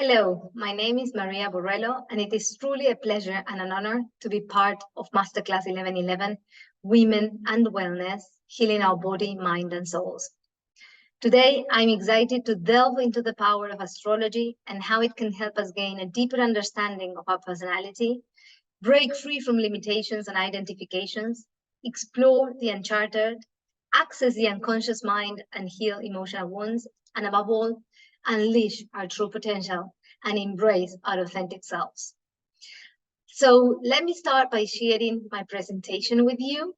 Hello, my name is Maria Borrello, and it is truly a pleasure and an honor to be part of Masterclass 1111, Women and Wellness, Healing Our Body, Mind and Souls. Today, I'm excited to delve into the power of astrology and how it can help us gain a deeper understanding of our personality, break free from limitations and identifications, explore the uncharted, access the unconscious mind and heal emotional wounds, and above all, unleash our true potential and embrace our authentic selves. So let me start by sharing my presentation with you.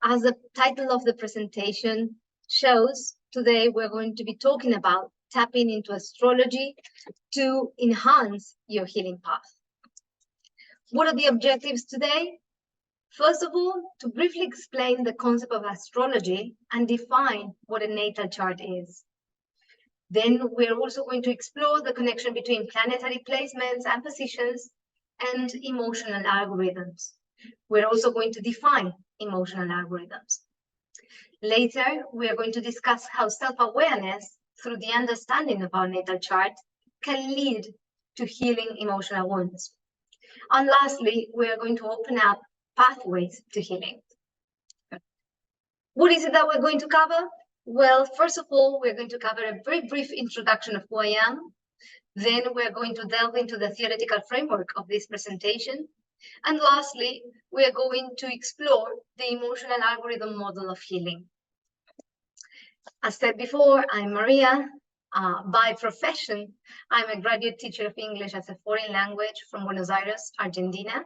As the title of the presentation shows, today we're going to be talking about tapping into astrology to enhance your healing path. What are the objectives today? First of all, to briefly explain the concept of astrology and define what a natal chart is. Then we're also going to explore the connection between planetary placements and positions and emotional algorithms. We're also going to define emotional algorithms. Later, we are going to discuss how self-awareness through the understanding of our natal chart can lead to healing emotional wounds. And lastly, we are going to open up pathways to healing. What is it that we're going to cover? Well, first of all, we're going to cover a very brief introduction of who I am. Then we're going to delve into the theoretical framework of this presentation. And lastly, we are going to explore the emotional algorithm model of healing. As said before, I'm Maria. By profession, I'm a graduate teacher of English as a foreign language from Buenos Aires, Argentina.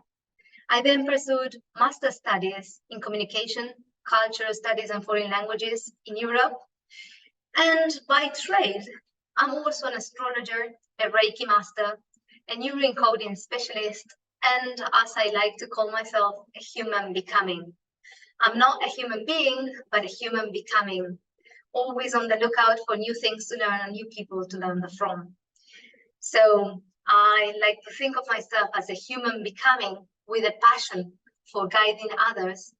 I then pursued master's studies in communication, cultural studies and foreign languages in Europe. And by trade, I'm also an astrologer, a Reiki master, a neuroencoding specialist, and as I like to call myself, a human becoming. I'm not a human being, but a human becoming, always on the lookout for new things to learn and new people to learn from. So I like to think of myself as a human becoming with a passion for guiding others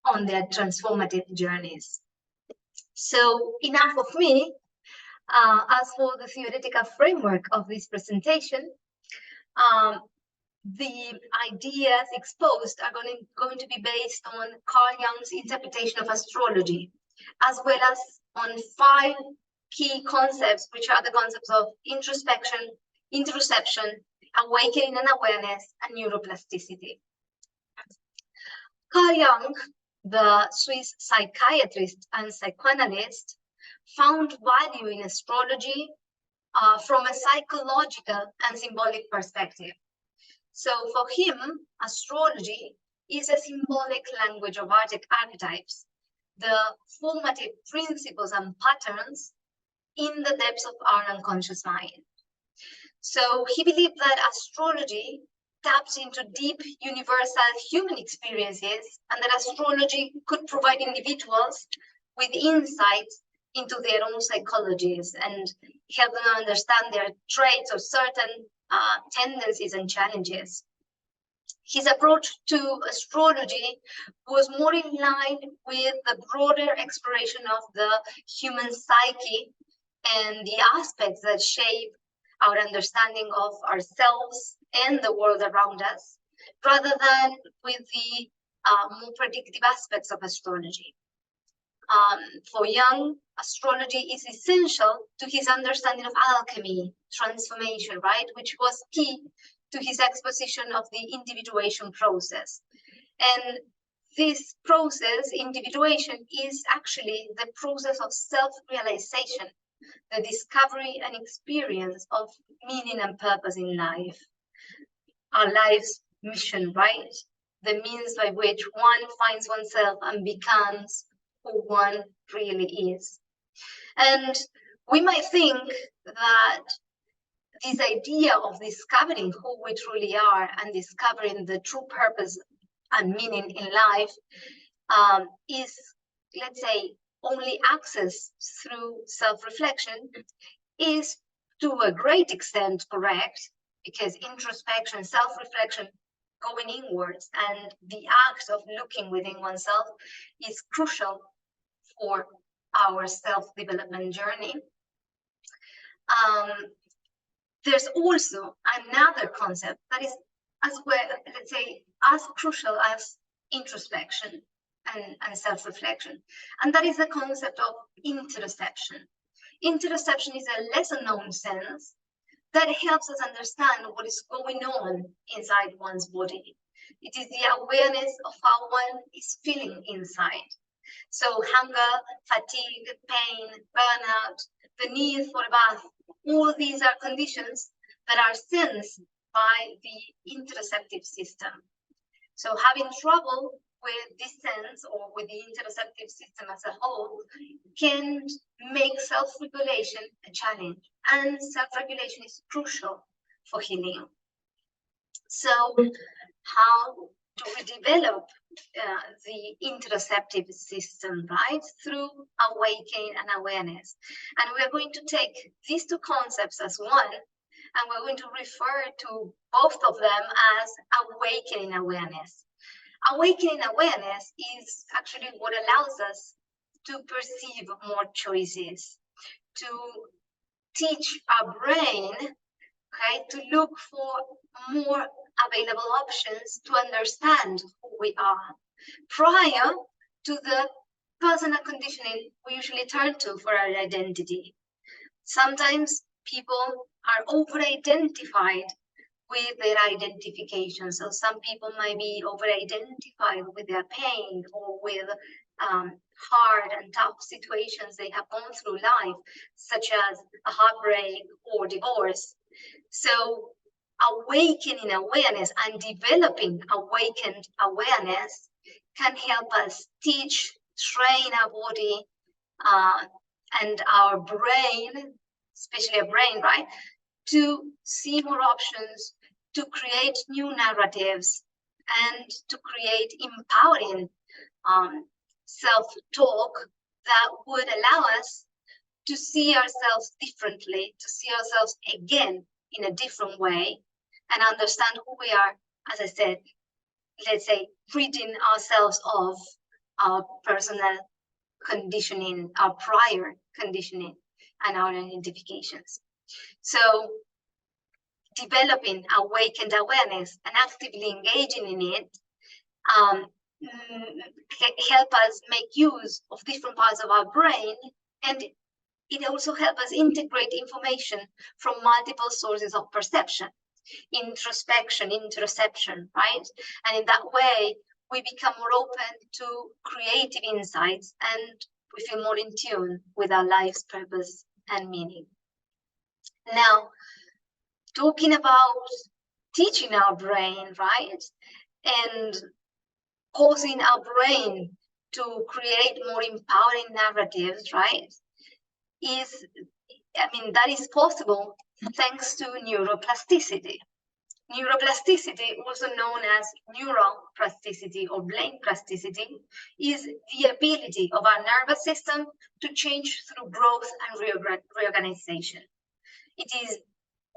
on their transformative journeys. So enough of me. As for the theoretical framework of this presentation, the ideas exposed are going to be based on Carl Jung's interpretation of astrology, as well as on 5 key concepts, which are the concepts of introspection, interoception, awakening and awareness, and neuroplasticity. Carl Jung, the Swiss psychiatrist and psychoanalyst, found value in astrology from a psychological and symbolic perspective. So for him, astrology is a symbolic language of archetypes, the formative principles and patterns in the depths of our unconscious mind. So he believed that astrology taps into deep universal human experiences and that astrology could provide individuals with insights into their own psychologies and help them understand their traits or certain tendencies and challenges. His approach to astrology was more in line with the broader exploration of the human psyche and the aspects that shape our understanding of ourselves and the world around us, rather than with the more predictive aspects of astrology. For Jung, astrology is essential to his understanding of alchemy, transformation, right, which was key to his exposition of the individuation process. And this process, individuation, is actually the process of self-realization, the discovery and experience of meaning and purpose in life. Our life's mission, right? The means by which one finds oneself and becomes who one really is. And we might think that this idea of discovering who we truly are and discovering the true purpose and meaning in life is, let's say, only accessed through self-reflection is to a great extent correct, because introspection, self-reflection, going inwards and the act of looking within oneself is crucial for our self-development journey. There's also another concept that is as well, let's say, as crucial as introspection and self-reflection, and that is the concept of interoception. Interoception is a lesser known sense that helps us understand what is going on inside one's body. It is the awareness of how one is feeling inside. So hunger, fatigue, pain, burnout, the need for a bath, all these are conditions that are sensed by the interoceptive system. So having trouble with this sense or with the interoceptive system as a whole can make self-regulation a challenge, and self-regulation is crucial for healing. So how do we develop the interoceptive system, right? Through awakening and awareness. And we're going to take these two concepts as one, and we're going to refer to both of them as awakening awareness. Awakening awareness is actually what allows us to perceive more choices, to teach our brain, okay, to look for more available options to understand who we are, prior to the personal conditioning we usually turn to for our identity. Sometimes people are over-identified with their identification. So some people might be over-identified with their pain or with hard and tough situations they have gone through life, such as a heartbreak or divorce. So awakening awareness and developing awakened awareness can help us teach, train our body and our brain, especially our brain, right, to see more options, to create new narratives, and to create empowering self-talk that would allow us to see ourselves differently, to see ourselves again in a different way, and understand who we are, as I said, let's say, ridding ourselves of our personal conditioning, our prior conditioning, and our identifications. So developing awakened awareness and actively engaging in it help us make use of different parts of our brain, and it also helps us integrate information from multiple sources of perception, introspection, interoception, right? And in that way, we become more open to creative insights, and we feel more in tune with our life's purpose and meaning. Now, talking about teaching our brain, right, and causing our brain to create more empowering narratives, right, that is possible thanks to neuroplasticity. Neuroplasticity, also known as neural plasticity or brain plasticity, is the ability of our nervous system to change through growth and reorganization. It is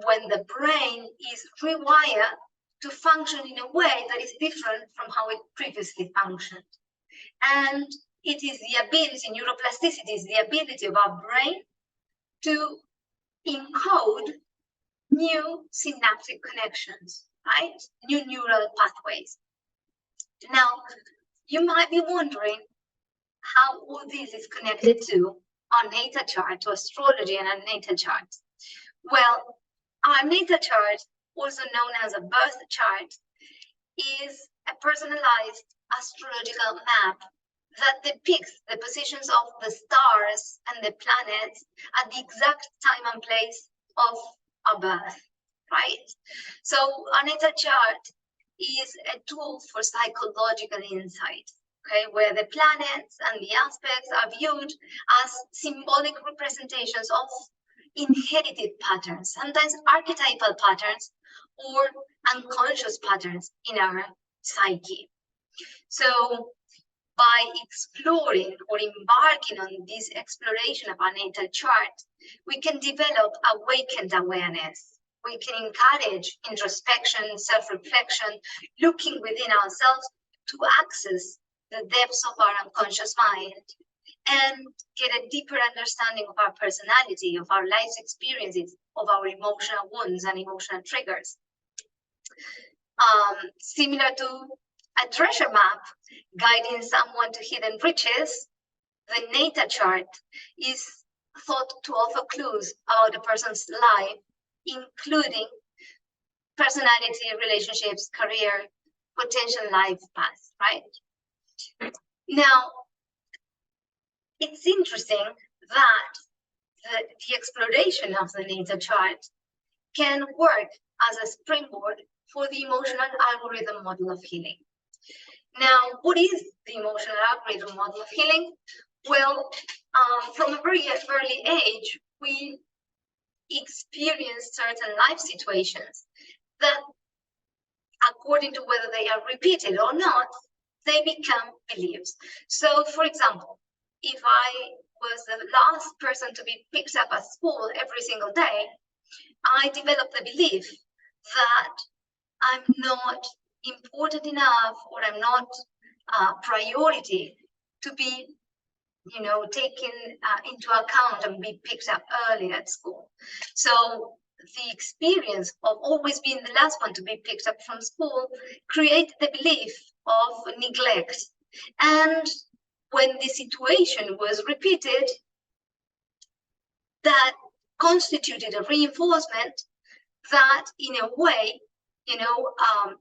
when the brain is rewired to function in a way that is different from how it previously functioned. And it is the ability, neuroplasticity is the ability of our brain to encode new synaptic connections, right? New neural pathways. Now, you might be wondering how all this is connected to our natal chart, to astrology and our natal chart. Well, our natal chart, also known as a birth chart, is a personalized astrological map that depicts the positions of the stars and the planets at the exact time and place of our birth, right? So our natal chart is a tool for psychological insight, okay, where the planets and the aspects are viewed as symbolic representations of inherited patterns, sometimes archetypal patterns or unconscious patterns in our psyche. So by exploring or embarking on this exploration of our natal chart, we can develop awakened awareness. We can encourage introspection, self-reflection, looking within ourselves to access the depths of our unconscious mind and get a deeper understanding of our personality, of our life's experiences, of our emotional wounds and emotional triggers. Similar to a treasure map guiding someone to hidden riches, the natal chart is thought to offer clues about a person's life, including personality, relationships, career, potential life path, right? Now, it's interesting that the exploration of the natal chart can work as a springboard for the emotional algorithm model of healing. Now, what is the emotional algorithm model of healing? Well, from a very early age, we experience certain life situations that, according to whether they are repeated or not, they become beliefs. So, for example, if I was the last person to be picked up at school every single day, I developed the belief that I'm not important enough, or I'm not priority to be, taken into account and be picked up early at school. So the experience of always being the last one to be picked up from school created the belief of neglect. And when the situation was repeated, that constituted a reinforcement that, in a way,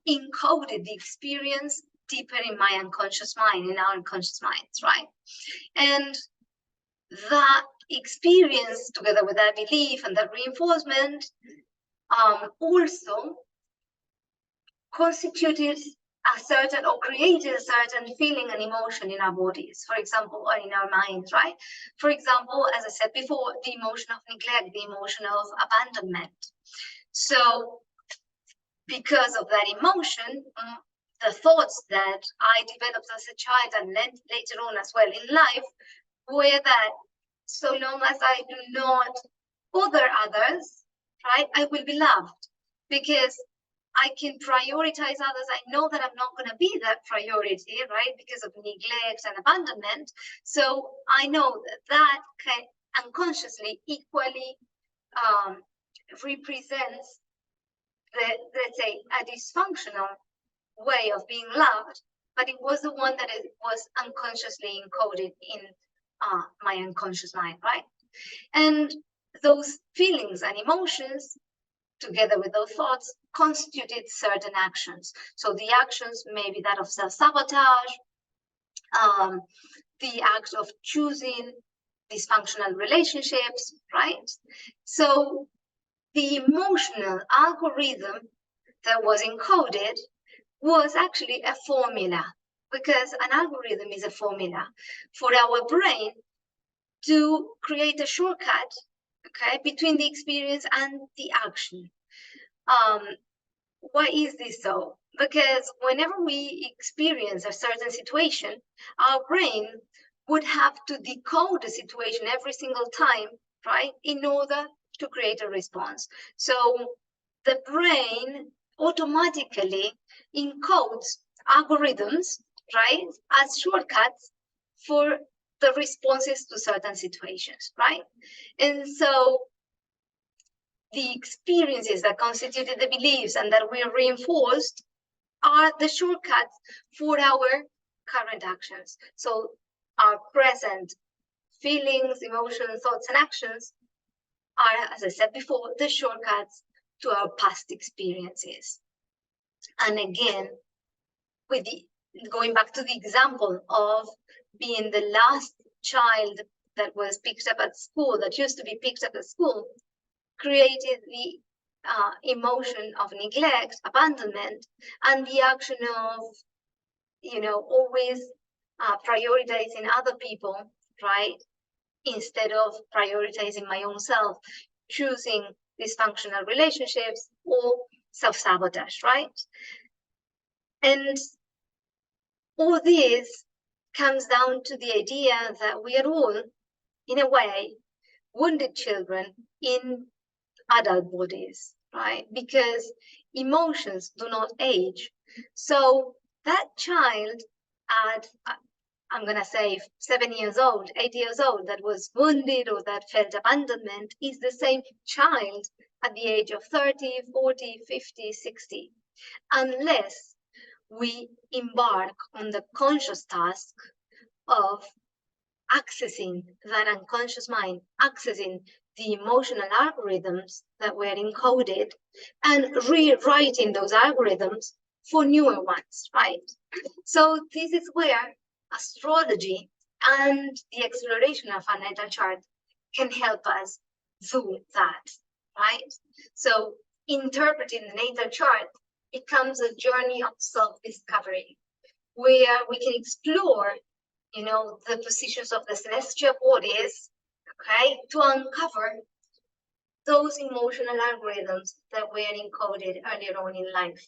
encoded the experience deeper in my unconscious mind, in our unconscious minds, right? And that experience, together with that belief and that reinforcement, also constituted a certain, or created a certain feeling and emotion in our bodies, for example, or in our minds, right? For example, as I said before, the emotion of neglect, the emotion of abandonment. So because of that emotion, the thoughts that I developed as a child and later on as well in life were that so long as I do not bother others, right, I will be loved, because I can prioritize others. I know that I'm not going to be that priority, right, because of neglect and abandonment. So I know that can unconsciously equally represents let's say, a dysfunctional way of being loved, but it was the one that it was unconsciously encoded in my unconscious mind, right? And those feelings and emotions, together with those thoughts, constituted certain actions. So the actions may be that of self-sabotage, the act of choosing dysfunctional relationships, right? So the emotional algorithm that was encoded was actually a formula, because an algorithm is a formula for our brain to create a shortcut, okay, between the experience and the action. Why is this so? Because whenever we experience a certain situation, our brain would have to decode the situation every single time, right, in order to create a response. So the brain automatically encodes algorithms, right, as shortcuts for the responses to certain situations, right? And so the experiences that constituted the beliefs and that were reinforced are the shortcuts for our current actions. So our present feelings, emotions, thoughts, and actions are, as I said before, the shortcuts to our past experiences. And again, with going back to the example of being the last child that was picked up at school, that used to be picked up at school, created the emotion of neglect, abandonment, and the action of, always prioritizing other people, right, instead of prioritizing my own self, choosing dysfunctional relationships or self-sabotage, right? And all this comes down to the idea that we are all, in a way, wounded children in adult bodies, right? Because emotions do not age. So that child at I'm going to say 7 years old, 8 years old, that was wounded or that felt abandonment is the same child at the age of 30, 40, 50, 60, unless we embark on the conscious task of accessing that unconscious mind, accessing the emotional algorithms that were encoded and rewriting those algorithms for newer ones, right? So this is where astrology and the exploration of our natal chart can help us do that, right? So interpreting the natal chart becomes a journey of self-discovery where we can explore, the positions of the celestial bodies, okay, to uncover those emotional algorithms that were encoded earlier on in life,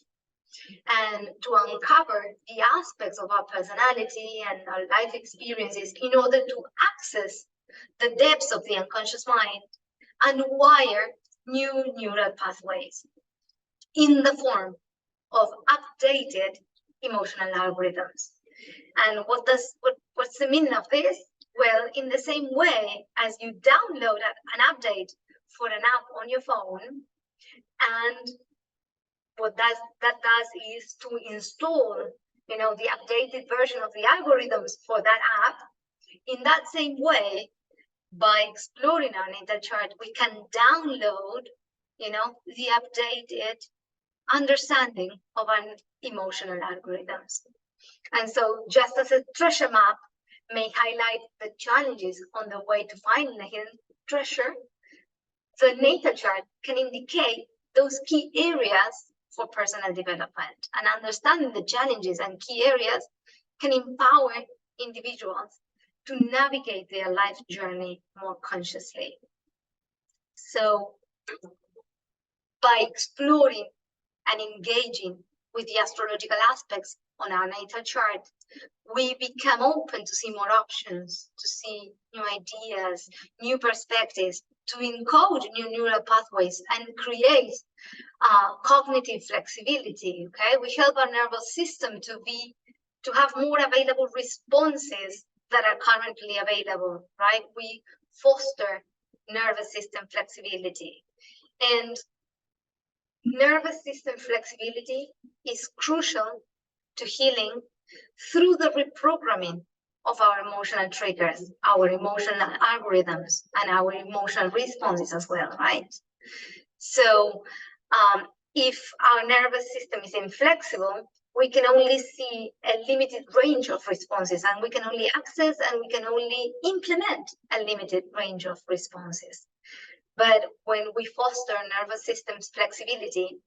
and to uncover the aspects of our personality and our life experiences in order to access the depths of the unconscious mind and wire new neural pathways in the form of updated emotional algorithms. And what's the meaning of this? Well, in the same way as you download an update for an app on your phone, and what that does is to install, the updated version of the algorithms for that app. In that same way, by exploring our natal chart, we can download, the updated understanding of our emotional algorithms. And so just as a treasure map may highlight the challenges on the way to finding a hidden treasure, the natal chart can indicate those key areas for personal development. And understanding the challenges and key areas can empower individuals to navigate their life journey more consciously. So by exploring and engaging with the astrological aspects on our natal chart, we become open to see more options, to see new ideas, new perspectives, to encode new neural pathways and create cognitive flexibility. Okay, we help our nervous system to have more available responses that are currently available, right? We foster nervous system flexibility, and nervous system flexibility is crucial to healing through the reprogramming of our emotional triggers, our emotional algorithms, and our emotional responses as well, right? So if our nervous system is inflexible, we can only see a limited range of responses, and we can only access and we can only implement a limited range of responses. But when we foster nervous system's flexibility,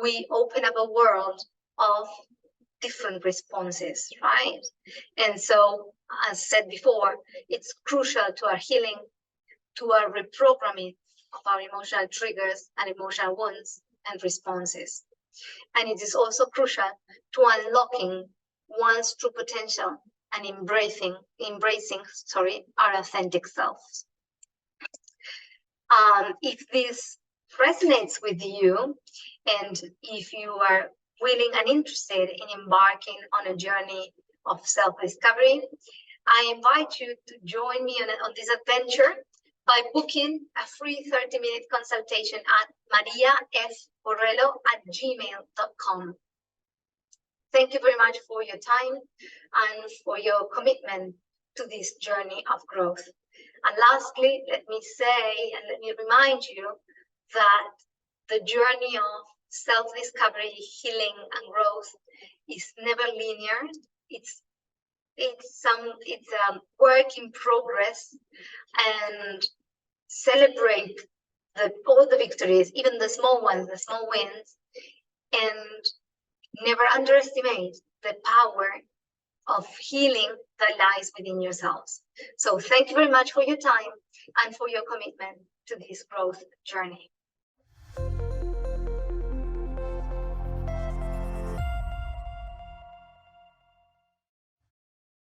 we open up a world of different responses, right? And so, as said before, it's crucial to our healing, to our reprogramming of our emotional triggers and emotional wounds and responses. And it is also crucial to unlocking one's true potential and embracing our authentic selves. If this resonates with you, and if you are willing and interested in embarking on a journey of self-discovery, I invite you to join me on this adventure by booking a free 30-minute consultation at mariafborrello@gmail.com. Thank you very much for your time and for your commitment to this journey of growth. And lastly, let me say and let me remind you that the journey of self-discovery, healing, and growth is never linear. It's a work in progress, and celebrate all the victories, even the small ones, the small wins, and never underestimate the power of healing that lies within yourselves. So thank you very much for your time and for your commitment to this growth journey.